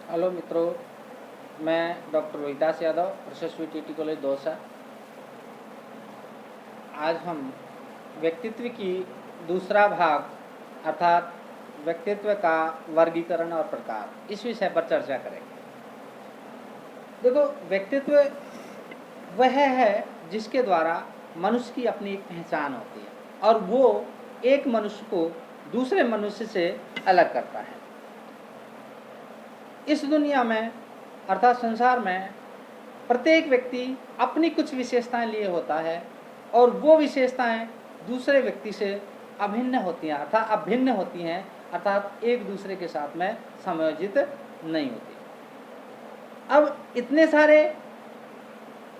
Hello मित्रों, मैं doctor Rohidas Yadav, यशस्वी TT college Dausa. आज हम व्यक्तित्व की दूसरा भाग अर्थात व्यक्तित्व का वर्गीकरण और प्रकार, इस विषय पर चर्चा करेंगे। देखो, व्यक्तित्व वह है जिसके द्वारा मनुष्य की अपनी एक पहचान होती है और वो एक मनुष्य को दूसरे मनुष्य से अलग करता है। इस दुनिया में अर्थात संसार में प्रत्येक व्यक्ति अपनी कुछ विशेषताएं लिए होता है और वो विशेषताएं दूसरे व्यक्ति से अभिन्न होती हैं अर्थात अभिन्न होती हैं, अर्थात एक दूसरे के साथ में संयोजित नहीं होती। अब इतने सारे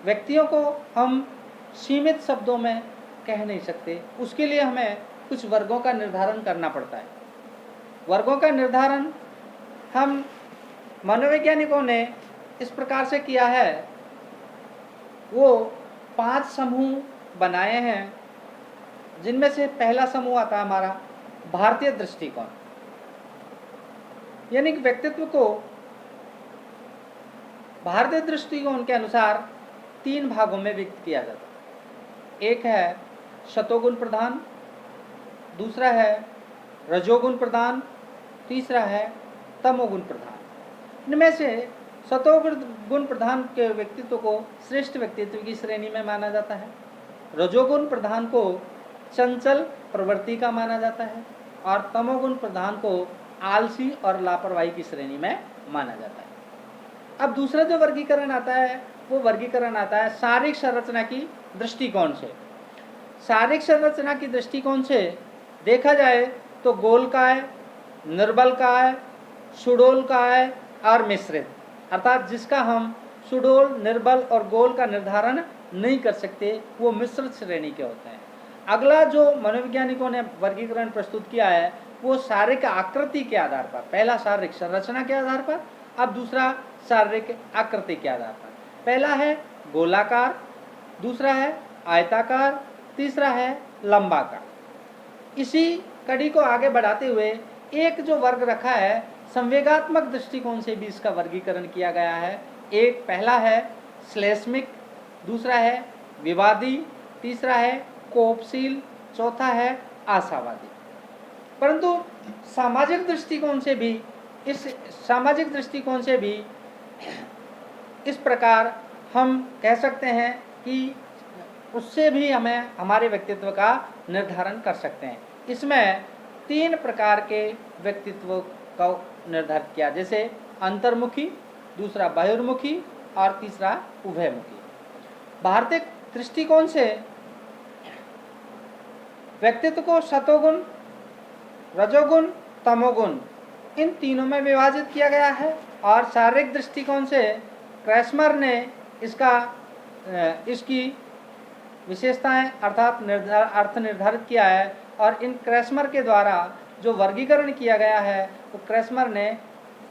व्यक्तियों को हम सीमित शब्दों में कह नहीं सकते, उसके लिए हमें कुछ वर्गों का निर्धारण करना पड़ता है। वर्गों का निर्धारण हम मनोवैज्ञानिकों ने इस प्रकार से किया है। वो 5 समूह बनाए हैं, जिनमें से पहला समूह आता है हमारा भारतीय दृष्टिकोण, यानी कि व्यक्तित्व को भारतीय दृष्टिकोण के अनुसार 3 भागों में व्यक्त किया जाता है। एक है सतोगुण प्रधान, दूसरा है रजोगुण प्रधान, तीसरा है तमोगुण प्रधान। इनमें से सतोगुण प्रधान के व्यक्तित्व को श्रेष्ठ व्यक्तित्व की श्रेणी में माना जाता है, रजोगुण प्रधान को चंचल प्रवृत्ति का माना जाता है और तमोगुण प्रधान को आलसी और लापरवाही की श्रेणी में माना जाता है। अब दूसरा जो वर्गीकरण आता है वो वर्गीकरण आता है शारीरिक संरचना की दृष्टिकोण से। शारीरिक संरचना की दृष्टिकोण से देखा जाए तो गोलकाय, निर्बलकाय, सुडोलकाय और मिश्रित, अर्थात जिसका हम सुडोल, निर्बल और गोल का निर्धारण नहीं कर सकते, वो मिश्रित श्रेणी के होते हैं। अगला जो मनोवैज्ञानिकों ने वर्गीकरण प्रस्तुत किया है वो शारीरिक आकृति के आधार पर, पहला शारीरिक संरचना के आधार पर, अब दूसरा शारीरिक आकृति के आधार पर। पहला है गोलाकार, दूसरा है आयताकार, तीसरा है लंबाकार। इसी कड़ी को आगे बढ़ाते हुए एक जो वर्ग रखा है संवेगात्मक दृष्टिकोण से भी इसका वर्गीकरण किया गया है। एक पहला है श्लेष्मिक, दूसरा है विवादी, तीसरा है कोपशील, चौथा है आशावादी। परंतु सामाजिक दृष्टिकोण से भी इस प्रकार हम कह सकते हैं कि उससे भी हमें हमारे व्यक्तित्व का निर्धारण कर सकते हैं। इसमें 3 प्रकार के व्यक्तित्व का निर्धारित किया, जैसे अंतर्मुखी, दूसरा बहिर्मुखी और तीसरा उभयमुखी। भारतीय दृष्टिकोण से व्यक्तित्व को सतोगुण, रजोगुण, तमोगुण इन तीनों में विभाजित किया गया है और शारीरिक दृष्टिकोण से क्रैस्मर ने इसकी विशेषताएं अर्थात अर्थ निर्धारित किया है और इन क्रैस्मर के द्वारा जो वर्गीकरण किया गया है तो क्रैस्मर ने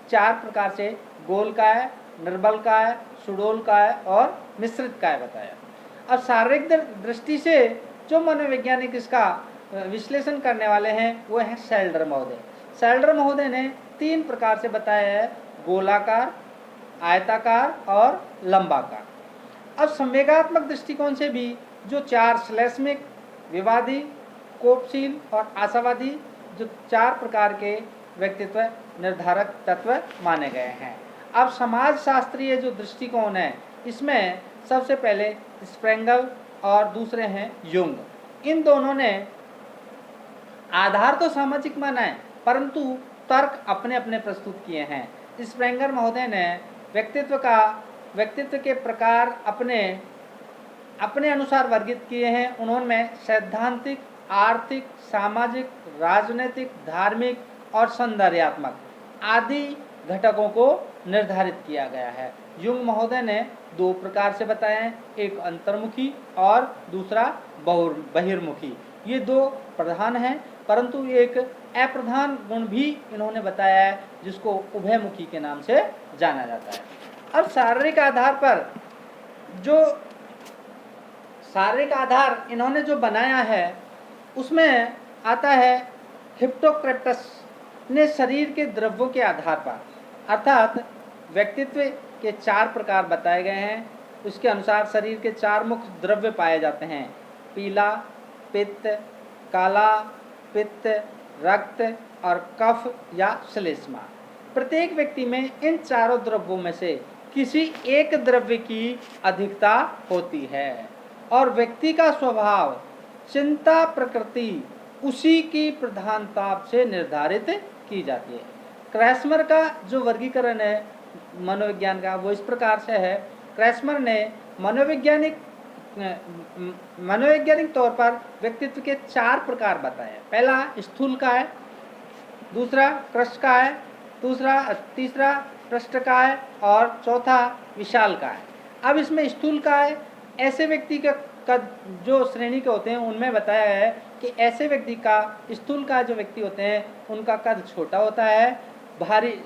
4 प्रकार से गोलकाय, निर्बलकाय, सुडोलकाय और मिश्रितकाय बताया। अब शारीरिक दृष्टि से जो मनोवैज्ञानिक इसका विश्लेषण करने वाले हैं वो हैं सेल्डर महोदय। सेल्डर महोदय ने 3 प्रकार से बताया है, गोलाकार, आयताकार और लंबाकार। अब संवेगात्मक दृष्टिकोण से भी जो 4 श्लेष्मिक, विवादी, कोपशील और आशावादी जो 4 प्रकार के व्यक्तित्व निर्धारक तत्व माने गए हैं। अब समाज शास्त्रीय जो दृष्टिकोण है इसमें सबसे पहले स्प्रेंगल और दूसरे हैं युंग। इन दोनों ने आधार तो सामाजिक माना है परंतु तर्क अपने अपने प्रस्तुत किए हैं। स्प्रेंगर महोदय ने व्यक्तित्व के प्रकार अपने अनुसार वर्गीकृत किए हैं। उन्होंने सैद्धांतिक, आर्थिक, सामाजिक, राजनीतिक, धार्मिक और सौंदर्यात्मक आदि घटकों को निर्धारित किया गया है। युंग महोदय ने 2 प्रकार से बताए हैं, एक अंतर्मुखी और दूसरा बहिर्मुखी। ये 2 प्रधान हैं परंतु एक अप्रधान गुण भी इन्होंने बताया है जिसको उभयमुखी के नाम से जाना जाता है। अब शारीरिक आधार इन्होंने जो बनाया है उसमें आता है हिप्पोक्रेटस ने शरीर के द्रव्यों के आधार पर अर्थात व्यक्तित्व के 4 प्रकार बताए गए हैं। उसके अनुसार शरीर के 4 मुख्य द्रव्य पाए जाते हैं: पीला, पित्त, काला, पित्त, रक्त और कफ या श्लेष्मा। प्रत्येक व्यक्ति में इन चारों द्रव्यों में से किसी एक द्रव्य की अधिकता होती है और व्यक्ति का स्वभाव, चिंता प्रकृति उसी की प्रधानता से निर्धारित की जाती है। क्रैस्मर का जो वर्गीकरण है मनोविज्ञान का, वो इस प्रकार से है। क्रैस्मर ने मनोवैज्ञानिक तौर पर व्यक्तित्व के 4 प्रकार बताए। पहला स्थूल का है, दूसरा कृष्ण का है, तीसरा पृष्ठ का है और चौथा विशाल का है। अब इसमें स्थूल का है, ऐसे व्यक्ति का कद जो श्रेणी के होते हैं उनमें बताया है कि ऐसे व्यक्ति का, स्थूल का जो व्यक्ति होते हैं उनका कद छोटा होता है,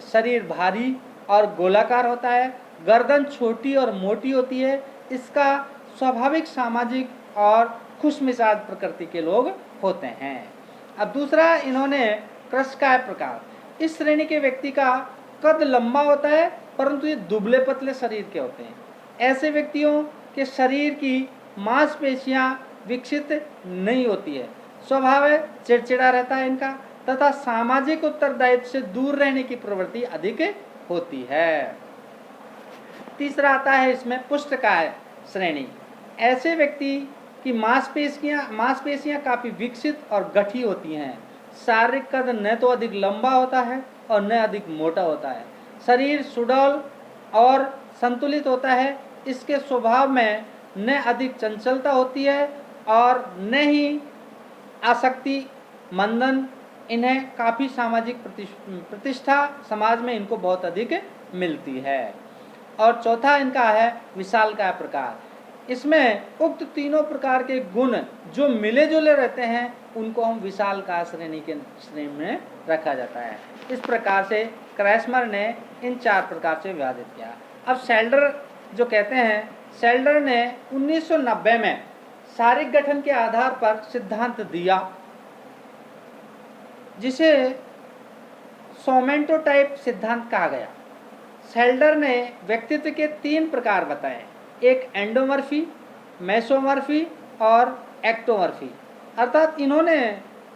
शरीर भारी और गोलाकार होता है, गर्दन छोटी और मोटी होती है। इसका स्वाभाविक सामाजिक और खुशमिजाज प्रकृति के लोग होते हैं। अब दूसरा इन्होंने कृष्णकाय प्रकार, इस श्रेणी के व्यक्ति का कद लंबा होता है परंतु ये दुबले पतले शरीर के होते हैं। ऐसे व्यक्तियों के शरीर की मांसपेशियां विकसित नहीं होती है, स्वभाव चिड़चिड़ा रहता है इनका, तथा सामाजिक उत्तरदायित्व से दूर रहने की प्रवृत्ति अधिक होती है। तीसरा आता है इसमें पुष्टकाय श्रेणी। ऐसे व्यक्ति की मांसपेशियां काफी विकसित और गठी होती हैं। शारीरिक कद न तो अधिक लंबा होता है और न अधिक मोटा होता है। शरीर सुडौल और संतुलित होता है। इसके स्वभाव में न अधिक चंचलता होती है और न ही आसक्ति, मंदन। इन्हें काफ़ी सामाजिक प्रतिष्ठा समाज में इनको बहुत अधिक मिलती है। और चौथा इनका है विशालकाय प्रकार। इसमें उक्त तीनों प्रकार के गुण जो मिले जुले रहते हैं उनको हम विशालकाय श्रेणी में रखा जाता है। इस प्रकार से क्रैस्मर ने इन 4 प्रकार से विभाजित किया। अब सेल्डर जो कहते हैं, सेल्डर ने 1990 में शारीरिक गठन के आधार पर सिद्धांत दिया जिसे सोमेंटोटाइप सिद्धांत कहा गया। सेल्डर ने व्यक्तित्व के 3 प्रकार बताए, एक एंडोमॉर्फी, मेसोमॉर्फी और एक्टोमॉर्फी। अर्थात इन्होंने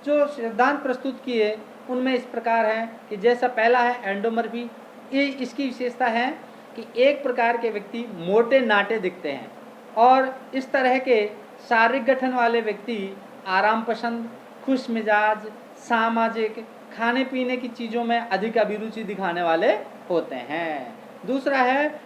जो सिद्धांत प्रस्तुत किए उनमें इस प्रकार हैं कि जैसा पहला है एंडोमॉर्फी, ये इसकी विशेषता है कि एक प्रकार के व्यक्ति मोटे नाटे दिखते हैं और इस तरह के शारीरिक गठन वाले व्यक्ति आराम पसंद, खुश मिजाज, सामाजिक, खाने पीने की चीज़ों में अधिक अभिरुचि दिखाने वाले होते हैं। दूसरा है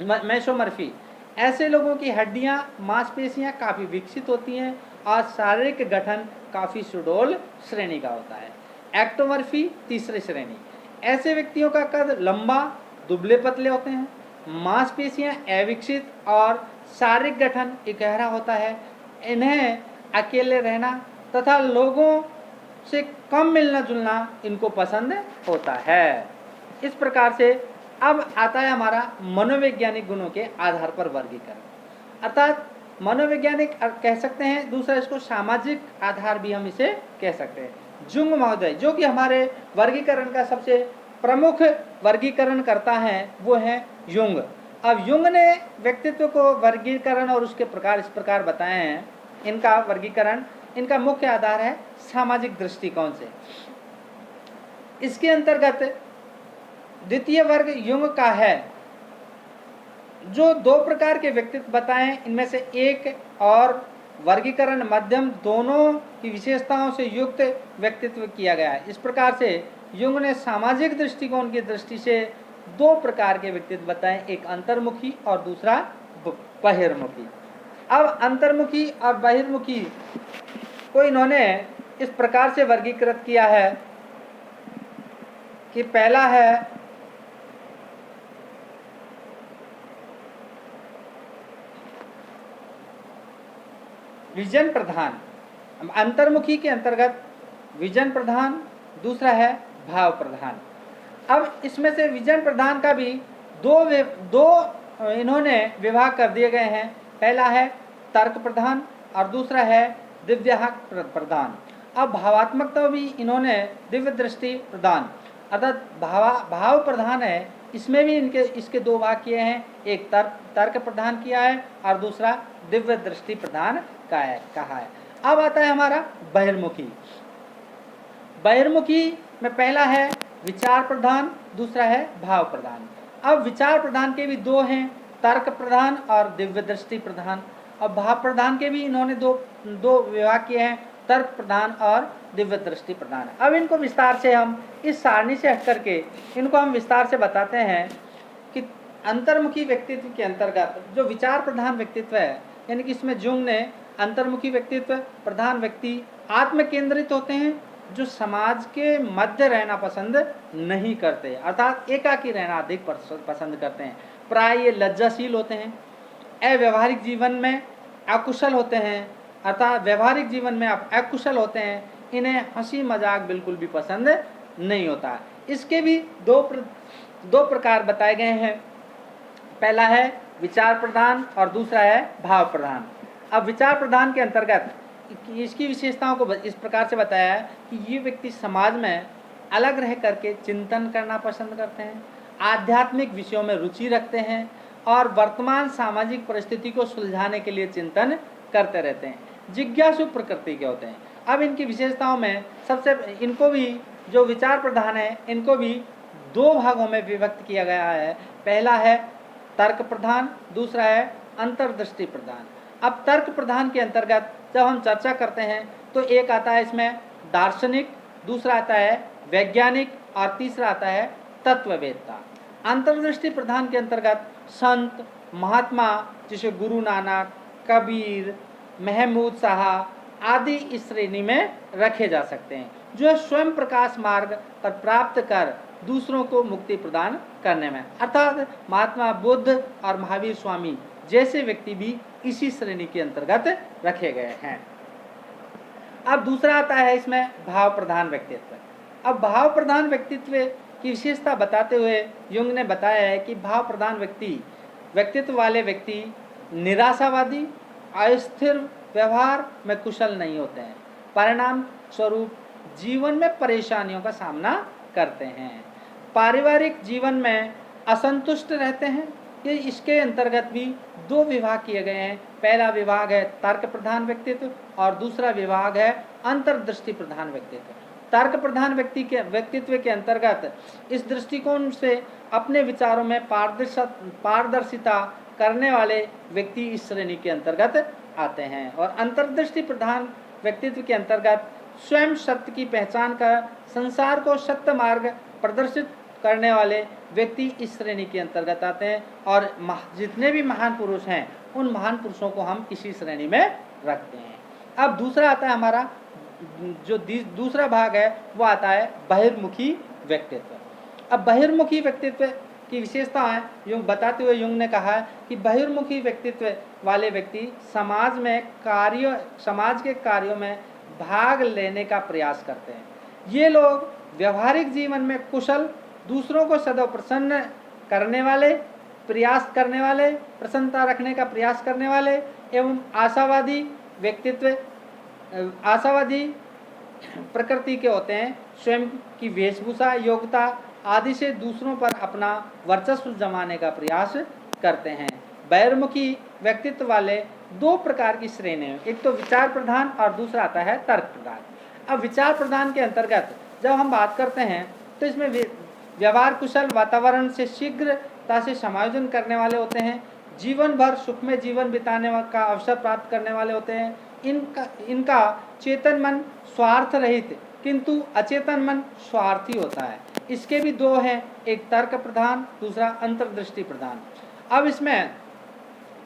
मेसोमॉर्फी। ऐसे लोगों की हड्डियां, मांसपेशियां काफ़ी विकसित होती हैं और शारीरिक गठन काफ़ी सुडौल श्रेणी का होता है। एक्टोमॉर्फी तीसरी श्रेणी। ऐसे व्यक्तियों का कद लंबा, दुबले पतले होते हैं, मांसपेशियां अविकसित और शारीरिक गठन इकहरा होता है। इन्हें अकेले रहना तथा लोगों से कम मिलना जुलना इनको पसंद होता है। इस प्रकार से अब आता है हमारा मनोवैज्ञानिक गुणों के आधार पर वर्गीकरण। अर्थात मनोवैज्ञानिक कह सकते हैं, दूसरा इसको सामाजिक आधार भी हम इसे कह सकते हैं। जुंग महोदय जो कि हमारे वर्गीकरण का सबसे प्रमुख वर्गीकरण करता है वो है युंग। अब युंग ने व्यक्तित्व को वर्गीकरण और उसके प्रकार इस प्रकार बताए हैं। इनका वर्गीकरण, इनका मुख्य आधार है सामाजिक दृष्टिकोण से। इसके अंतर्गत द्वितीय वर्ग युंग का है जो 2 प्रकार के व्यक्तित्व बताएं, इनमें से एक और वर्गीकरण मध्यम दोनों की विशेषताओं से युक्त व्यक्तित्व किया गया है। इस प्रकार से युंग ने सामाजिक दृष्टिकोण की दृष्टि से 2 प्रकार के व्यक्तित्व बताएं, एक अंतर्मुखी और दूसरा बहिर्मुखी। अब अंतर्मुखी और बहिर्मुखी को इन्होंने इस प्रकार से वर्गीकृत किया है कि पहला है विजन प्रधान। अंतर्मुखी के अंतर्गत विजन प्रधान, दूसरा है भाव प्रधान। अब इसमें से विजन प्रधान का भी दो इन्होंने विभाग कर दिए गए हैं। पहला है तर्क प्रधान और दूसरा है दिव्याहक प्रधान। अब भावात्मकता भी इन्होंने दिव्य दृष्टि प्रदान अर्थात भाव प्रधान है, इसमें भी इसके दो वाक्य हैं, एक तर्क प्रधान किया है और दूसरा दिव्य दृष्टि प्रधान कहा है। अब आता है हमारा बहिर्मुखी। बहिर्मुखी में पहला है विचार प्रधान, दूसरा है भाव प्रधान। अब विचार प्रधान के भी दो हैं, तर्क प्रधान और दिव्य दृष्टि प्रधान। अब भाव प्रधान के भी इन्होंने दो विभाग किए हैं, तर्क प्रधान और दिव्य दृष्टि प्रधान। अब इनको विस्तार से हम इस सारणी से हट करके इनको हम विस्तार से बताते हैं कि अंतर्मुखी व्यक्तित्व के अंतर्गत जो विचार प्रधान व्यक्तित्व है, यानी कि इसमें जुंग ने अंतर्मुखी व्यक्तित्व प्रधान व्यक्ति आत्म केंद्रित होते हैं, जो समाज के मध्य रहना पसंद नहीं करते, अर्थात एकाकी रहना अधिक पसंद करते हैं। प्राय ये लज्जाशील होते हैं, अव्यवहारिक जीवन में अकुशल होते हैं, अर्थात व्यवहारिक जीवन में आप अकुशल होते हैं, इन्हें हंसी मजाक बिल्कुल भी पसंद नहीं होता। इसके भी दो प्रकार बताए गए हैं, पहला है विचार प्रधान और दूसरा है भाव प्रधान। अब विचार प्रधान के अंतर्गत इसकी विशेषताओं को इस प्रकार से बताया है कि ये व्यक्ति समाज में अलग रह करके चिंतन करना पसंद करते हैं, आध्यात्मिक विषयों में रुचि रखते हैं और वर्तमान सामाजिक परिस्थिति को सुलझाने के लिए चिंतन करते रहते हैं, जिज्ञासु प्रकृति के होते हैं। अब इनकी विशेषताओं में इनको भी जो विचार प्रधान है, इनको भी दो भागों में विभक्त किया गया है, पहला है तर्क प्रधान, दूसरा है अंतर्दृष्टि प्रधान। अब तर्क प्रधान के अंतर्गत जब हम चर्चा करते हैं तो एक आता है इसमें दार्शनिक, दूसरा आता है वैज्ञानिक और तीसरा आता है तत्ववेत्ता। अंतर्दृष्टि प्रधान के अंतर्गत संत महात्मा जैसे गुरु नानक, कबीर, महमूद साहा आदि इस श्रेणी में रखे जा सकते हैं, जो स्वयं प्रकाश मार्ग पर प्राप्त कर दूसरों को मुक्ति प्रदान करने में, अर्थात महात्मा बुद्ध और महावीर स्वामी जैसे व्यक्ति भी इसी श्रेणी के अंतर्गत रखे गए हैं। अब दूसरा आता है इसमें भाव प्रधान व्यक्तित्व। अब भाव प्रधान व्यक्तित्व की विशेषता बताते हुए युंग ने बताया है कि भाव प्रधान व्यक्तित्व वाले व्यक्ति निराशावादी, अस्थिर व्यवहार में कुशल नहीं होते हैं, परिणाम स्वरूप जीवन में परेशानियों का सामना करते हैं, पारिवारिक जीवन में असंतुष्ट रहते हैं। ये इसके अंतर्गत भी दो विभाग किए गए हैं, पहला विभाग है तर्क प्रधान व्यक्तित्व और दूसरा विभाग है अंतर्दृष्टि प्रधान व्यक्तित्व। तर्क प्रधान व्यक्तित्व के अंतर्गत इस दृष्टिकोण से अपने विचारों में पारदर्शिता करने वाले व्यक्ति इस श्रेणी के अंतर्गत आते हैं, और अंतर्दृष्टि प्रधान व्यक्तित्व के अंतर्गत स्वयं सत्य की पहचान कर संसार को सत्य मार्ग प्रदर्शित करने वाले व्यक्ति इस श्रेणी के अंतर्गत आते हैं, और जितने भी महान पुरुष हैं उन महान पुरुषों को हम इसी श्रेणी में रखते हैं। अब दूसरा आता है हमारा जो दूसरा भाग है वो आता है बहिर्मुखी व्यक्तित्व। अब बहिर्मुखी व्यक्तित्व की विशेषता है युंग बताते हुए युंग ने कहा है कि बहिर्मुखी व्यक्तित्व वाले व्यक्ति समाज के कार्यों में भाग लेने का प्रयास करते हैं। ये लोग व्यवहारिक जीवन में कुशल, दूसरों को सदैव प्रसन्न करने वाले, प्रसन्नता रखने का प्रयास करने वाले एवं आशावादी प्रकृति के होते हैं। स्वयं की वेशभूषा, योग्यता आदि से दूसरों पर अपना वर्चस्व जमाने का प्रयास करते हैं। बहिर्मुखी व्यक्तित्व वाले दो प्रकार की श्रेणी हैं, एक तो विचार प्रधान और दूसरा आता है तर्क प्रधान। अब विचार प्रधान के अंतर्गत जब हम बात करते हैं तो इसमें व्यवहार कुशल, वातावरण से शीघ्रता से समायोजन करने वाले होते हैं, जीवन भर सुखमय जीवन बिताने का अवसर प्राप्त करने वाले होते हैं। इनका चेतन मन स्वार्थ रहित किंतु अचेतन मन स्वार्थी होता है। इसके भी दो हैं, एक तर्क प्रधान, दूसरा अंतर्दृष्टि प्रधान। अब इसमें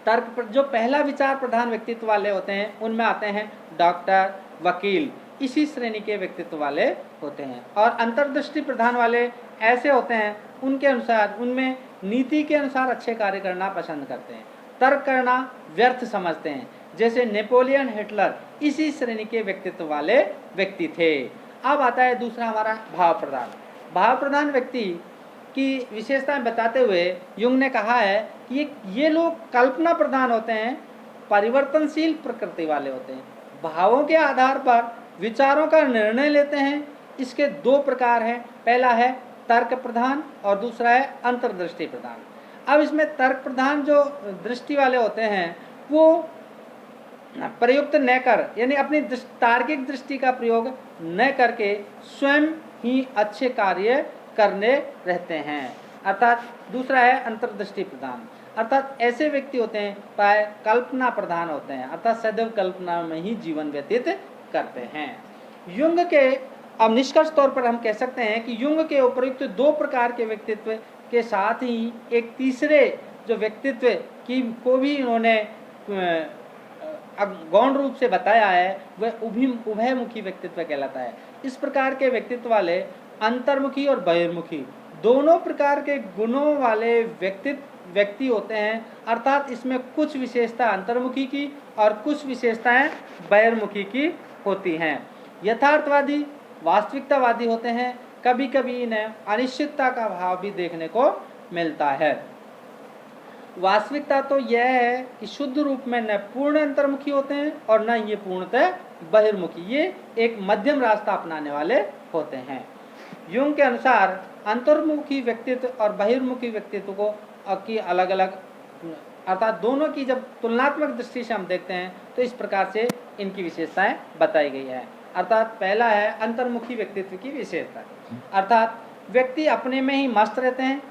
जो पहला विचार प्रधान व्यक्तित्व वाले होते हैं उनमें आते हैं डॉक्टर, वकील, इसी श्रेणी के व्यक्तित्व वाले होते हैं। और अंतर्दृष्टि प्रधान वाले ऐसे होते हैं उनके अनुसार उनमें नीति के अनुसार अच्छे कार्य करना पसंद करते हैं, तर्क करना व्यर्थ समझते हैं, जैसे नेपोलियन हिटलर इसी श्रेणी के व्यक्तित्व वाले व्यक्ति थे। अब आता है दूसरा हमारा भाव प्रधान। भाव प्रधान व्यक्ति की विशेषताएं बताते हुए युंग ने कहा है कि ये लोग कल्पना प्रधान होते हैं, परिवर्तनशील प्रकृति वाले होते हैं, भावों के आधार पर विचारों का निर्णय लेते हैं। इसके दो प्रकार हैं, पहला है तर्क प्रधान और दूसरा है अंतर्दृष्टि प्रधान। अब इसमें तर्क प्रधान जो दृष्टि वाले होते हैं वो प्रयुक्त न कर, यानी अपनी तार्किक दृष्टि का प्रयोग न करके स्वयं ही अच्छे कार्य करने रहते हैं, अर्थात दूसरा है अंतर्दृष्टि प्रधान। अर्थात ऐसे व्यक्ति होते हैं प्राय कल्पना प्रधान होते हैं, अर्थात सदैव कल्पना में ही जीवन व्यतीत करते हैं। युंग के अब निष्कर्ष तौर पर हम कह सकते हैं कि युंग के उपयुक्त दो प्रकार के व्यक्तित्व के साथ ही एक तीसरे जो व्यक्तित्व की को भी इन्होंने गौण रूप से बताया है, वह उभयमुखी व्यक्तित्व कहलाता है। इस प्रकार के व्यक्तित्व वाले अंतर्मुखी और बहिर्मुखी दोनों प्रकार के गुणों वाले व्यक्ति होते हैं, अर्थात इसमें कुछ विशेषता अंतर्मुखी की और कुछ विशेषताएं बहिर्मुखी की होती हैं। यथार्थवादी वास्तविकतावादी होते हैं, कभी कभी इन्हें अनिश्चितता का भाव भी देखने को मिलता है। वास्तविकता तो यह है कि शुद्ध रूप में न पूर्ण अंतर्मुखी होते हैं और न ये पूर्णतः बहिर्मुखी, ये एक मध्यम रास्ता अपनाने वाले होते हैं। युंग के अनुसार अंतर्मुखी व्यक्तित्व और बहिर्मुखी व्यक्तित्व को की अलग अलग, अर्थात दोनों की जब तुलनात्मक दृष्टि से हम देखते हैं तो इस प्रकार से इनकी विशेषताएं बताई गई है। अर्थात पहला है अंतर्मुखी व्यक्तित्व की विशेषता, अर्थात व्यक्ति अपने में ही मस्त रहते हैं,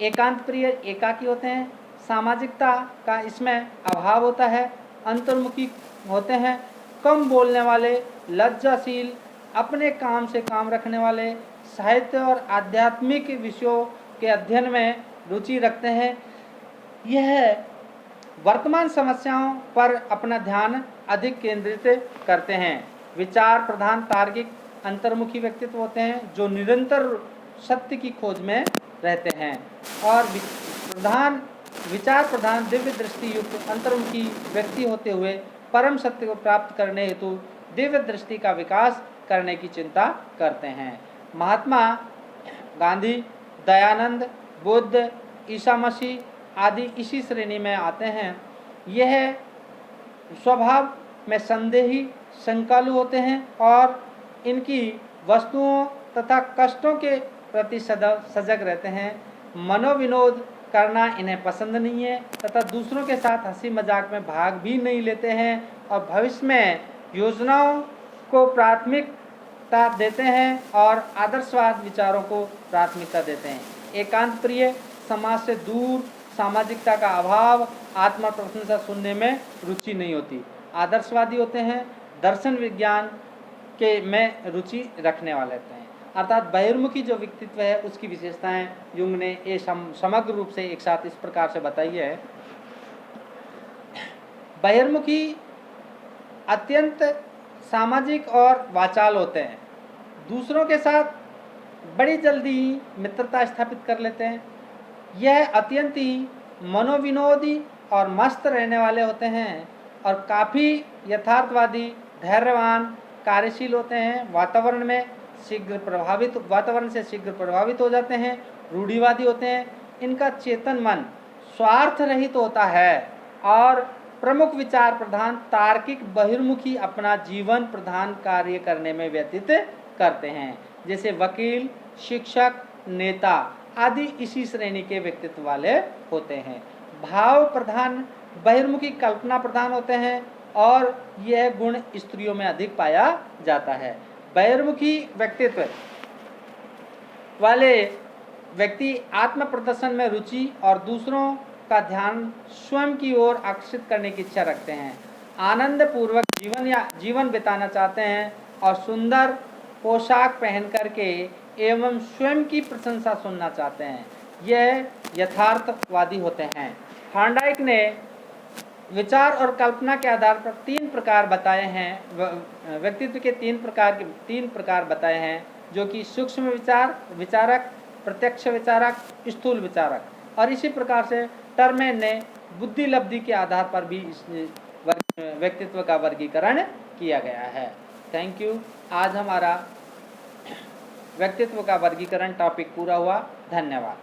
एकांत प्रिय एकाकी होते हैं, सामाजिकता का इसमें अभाव होता है, अंतर्मुखी होते हैं, कम बोलने वाले, लज्जाशील, अपने काम से काम रखने वाले, साहित्य और आध्यात्मिक विषयों के अध्ययन में रुचि रखते हैं। यह वर्तमान समस्याओं पर अपना ध्यान अधिक केंद्रित करते हैं। विचार प्रधान तार्किक अंतर्मुखी व्यक्तित्व होते हैं जो निरंतर सत्य की खोज में रहते हैं, और विचार प्रधान दिव्य दृष्टि युक्त अंतर्मुखी व्यक्ति होते हुए परम सत्य को प्राप्त करने हेतु दिव्य दृष्टि का विकास करने की चिंता करते हैं। महात्मा गांधी, दयानंद, बुद्ध, ईसा मसीह आदि इसी श्रेणी में आते हैं। यह स्वभाव में संदेही, शंकालु होते हैं और इनकी वस्तुओं तथा कष्टों के प्रति सजग रहते हैं। मनोविनोद करना इन्हें पसंद नहीं है तथा दूसरों के साथ हंसी मजाक में भाग भी नहीं लेते हैं और भविष्य में योजनाओं को प्राथमिकता देते हैं और आदर्शवाद विचारों को प्राथमिकता देते हैं। एकांत प्रिय, समाज से दूर, सामाजिकता का अभाव, आत्मा प्रशंसा सुनने में रुचि नहीं होती। आदर्शवादी होते हैं, दर्शन विज्ञान के में रुचि रखने वाले होते हैं। अर्थात बहिर्मुखी जो व्यक्तित्व है उसकी विशेषताएं युंग ने ये समग्र रूप से एक साथ इस प्रकार से बताई है। बहिर्मुखी अत्यंत सामाजिक और वाचाल होते हैं, दूसरों के साथ बड़ी जल्दी मित्रता स्थापित कर लेते हैं। यह अत्यंत ही मनोविनोदी और मस्त रहने वाले होते हैं और काफ़ी यथार्थवादी, धैर्यवान, कार्यशील होते हैं। वातावरण से शीघ्र प्रभावित हो जाते हैं। रूढ़िवादी होते हैं। इनका चेतन मन स्वार्थ रहित होता है और प्रमुख विचार प्रधान तार्किक बहिर्मुखी अपना जीवन प्रधान कार्य करने में व्यतीत करते हैं, जैसे वकील, शिक्षक, नेता आदि इसी श्रेणी के व्यक्तित्व वाले होते हैं। भाव प्रधान बहिर्मुखी कल्पना प्रधान होते हैं और यह गुण स्त्रियों में अधिक पाया जाता है। बहिर्मुखी व्यक्तित्व वाले व्यक्ति आत्म प्रदर्शन में रुचि और दूसरों का ध्यान स्वयं की ओर आकर्षित करने की इच्छा रखते हैं। आनंद पूर्वक जीवन बिताना चाहते हैं और सुंदर पोशाक पहन करके एवं स्वयं की प्रशंसा सुनना चाहते हैं। यह यथार्थवादी होते हैं। थॉर्नडाइक ने विचार और कल्पना के आधार पर 3 प्रकार बताए हैं, व्यक्तित्व के 3 प्रकार बताए हैं, जो कि सूक्ष्म विचारक, प्रत्यक्ष विचारक, स्थूल विचारक, और इसी प्रकार से टर्मेन ने बुद्धि लब्धि के आधार पर भी इस व्यक्तित्व का वर्गीकरण किया गया है। Thank you. आज हमारा व्यक्तित्व का वर्गीकरण टॉपिक पूरा हुआ। धन्यवाद।